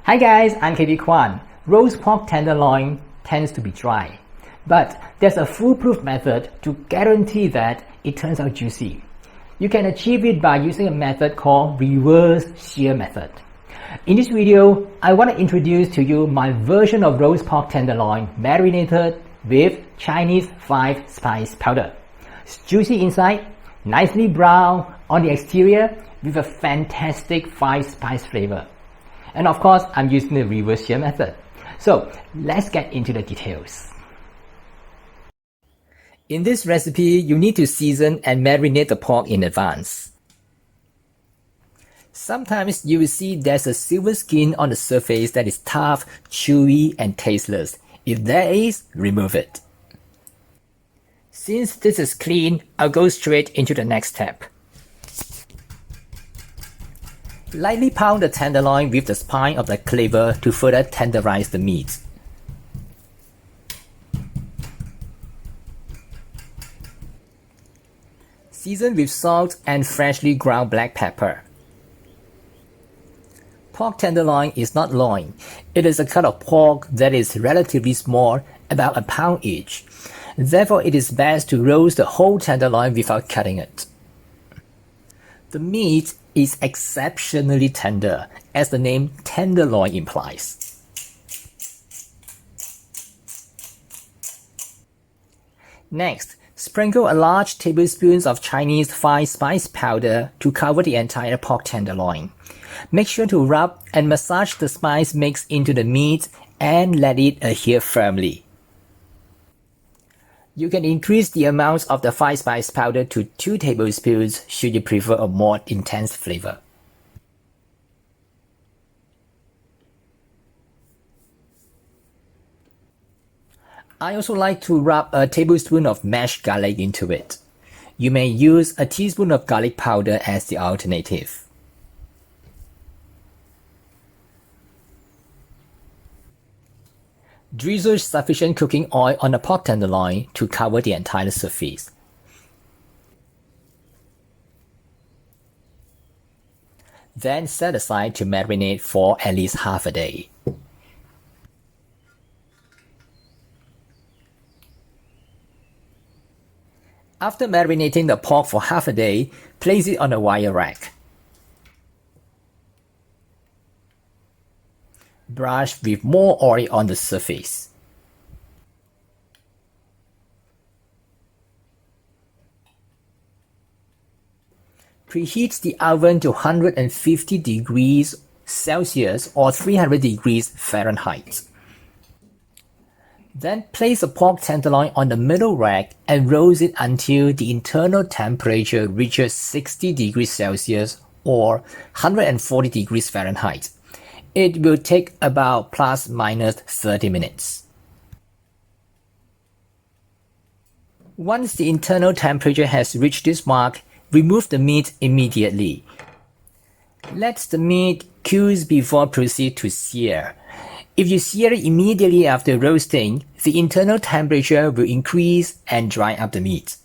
Hi guys, I'm KB Kwan. Roast pork tenderloin tends to be dry, but there's a foolproof method to guarantee that it turns out juicy. You can achieve it by using a method called reverse sear method. In this video, I want to introduce to you my version of roast pork tenderloin marinated with Chinese 5 spice powder. It's juicy inside, nicely brown on the exterior with a fantastic 5 spice flavor. And of course, I'm using the reverse sear method. So let's get into the details. In this recipe, you need to season and marinate the pork in advance. Sometimes you will see there's a silver skin on the surface that is tough, chewy, and tasteless. If there is, remove it. Since this is clean, I'll go straight into the next step. Lightly pound the tenderloin with the spine of the cleaver to further tenderize the meat. Season with salt and freshly ground black pepper. Pork tenderloin is not loin. It is a cut of pork that is relatively small, about a pound each. Therefore, it is best to roast the whole tenderloin without cutting it. The meat is exceptionally tender, as the name tenderloin implies. Next, sprinkle a large tablespoon of Chinese 5 spice powder to cover the entire pork tenderloin. Make sure to rub and massage the spice mix into the meat and let it adhere firmly. You can increase the amount of the 5 spice powder to 2 tablespoons should you prefer a more intense flavor. I also like to rub a tablespoon of mashed garlic into it. You may use a teaspoon of garlic powder as the alternative. Drizzle sufficient cooking oil on the pork tenderloin to cover the entire surface. Then set aside to marinate for at least half a day. After marinating the pork for half a day, place it on a wire rack. Brush with more oil on the surface. Preheat the oven to 150 degrees Celsius or 300 degrees Fahrenheit. Then place the pork tenderloin on the middle rack and roast it until the internal temperature reaches 60 degrees Celsius or 140 degrees Fahrenheit. It will take about plus minus 30 minutes. Once the internal temperature has reached this mark, remove the meat immediately. Let the meat cool before proceed to sear. If you sear it immediately after roasting, the internal temperature will increase and dry up the meat.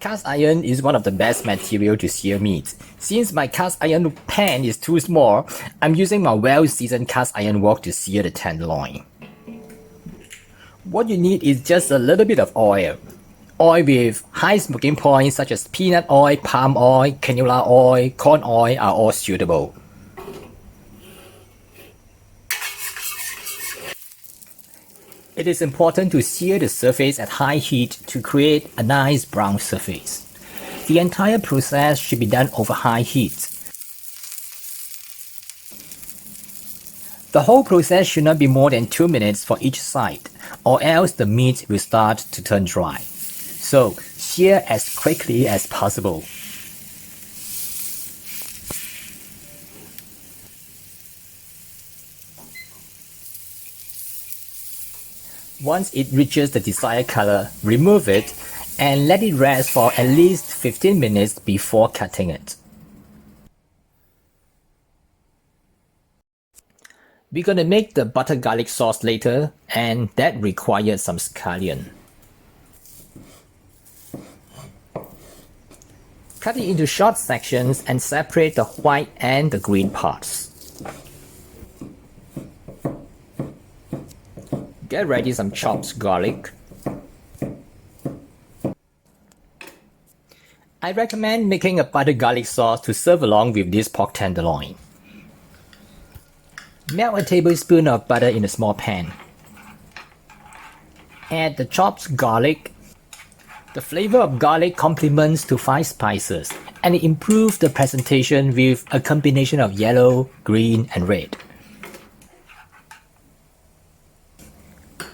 Cast iron is one of the best material to sear meat. Since my cast iron pan is too small, I'm using my well-seasoned cast iron wok to sear the tenderloin. What you need is just a little bit of oil. Oil with high smoking points such as peanut oil, palm oil, canola oil, corn oil are all suitable. It is important to sear the surface at high heat to create a nice brown surface. The entire process should be done over high heat. The whole process should not be more than 2 minutes for each side, or else the meat will start to turn dry. So, sear as quickly as possible. Once it reaches the desired color, remove it and let it rest for at least 15 minutes before cutting it. We're gonna make the butter garlic sauce later, and that requires some scallion. Cut it into short sections and separate the white and the green parts. Get ready some chopped garlic. I recommend making a butter garlic sauce to serve along with this pork tenderloin. Melt a tablespoon of butter in a small pan. Add the chopped garlic. The flavor of garlic complements to 5 spices and it improves the presentation with a combination of yellow, green and red.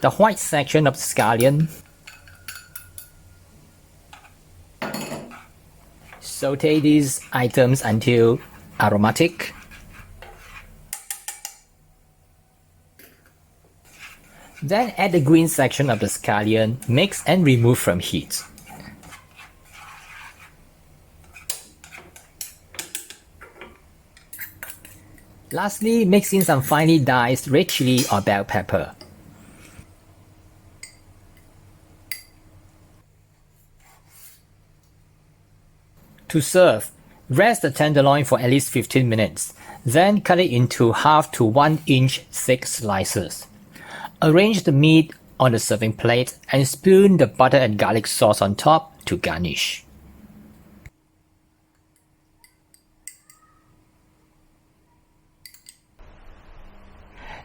The white section of the scallion. Saute these items until aromatic. Then add the green section of the scallion, mix and remove from heat. Lastly, mix in some finely diced red chili or bell pepper. To serve, rest the tenderloin for at least 15 minutes, then cut it into half to 1 inch thick slices. Arrange the meat on the serving plate and spoon the butter and garlic sauce on top to garnish.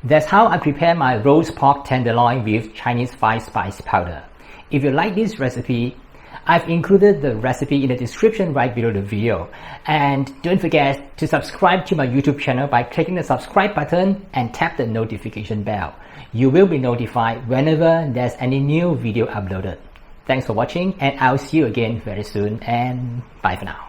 That's how I prepare my roast pork tenderloin with Chinese 5-spice powder. If you like this recipe, I've included the recipe in the description right below the video. And don't forget to subscribe to my YouTube channel by clicking the subscribe button and tap the notification bell. You will be notified whenever there's any new video uploaded. Thanks for watching and I'll see you again very soon and bye for now.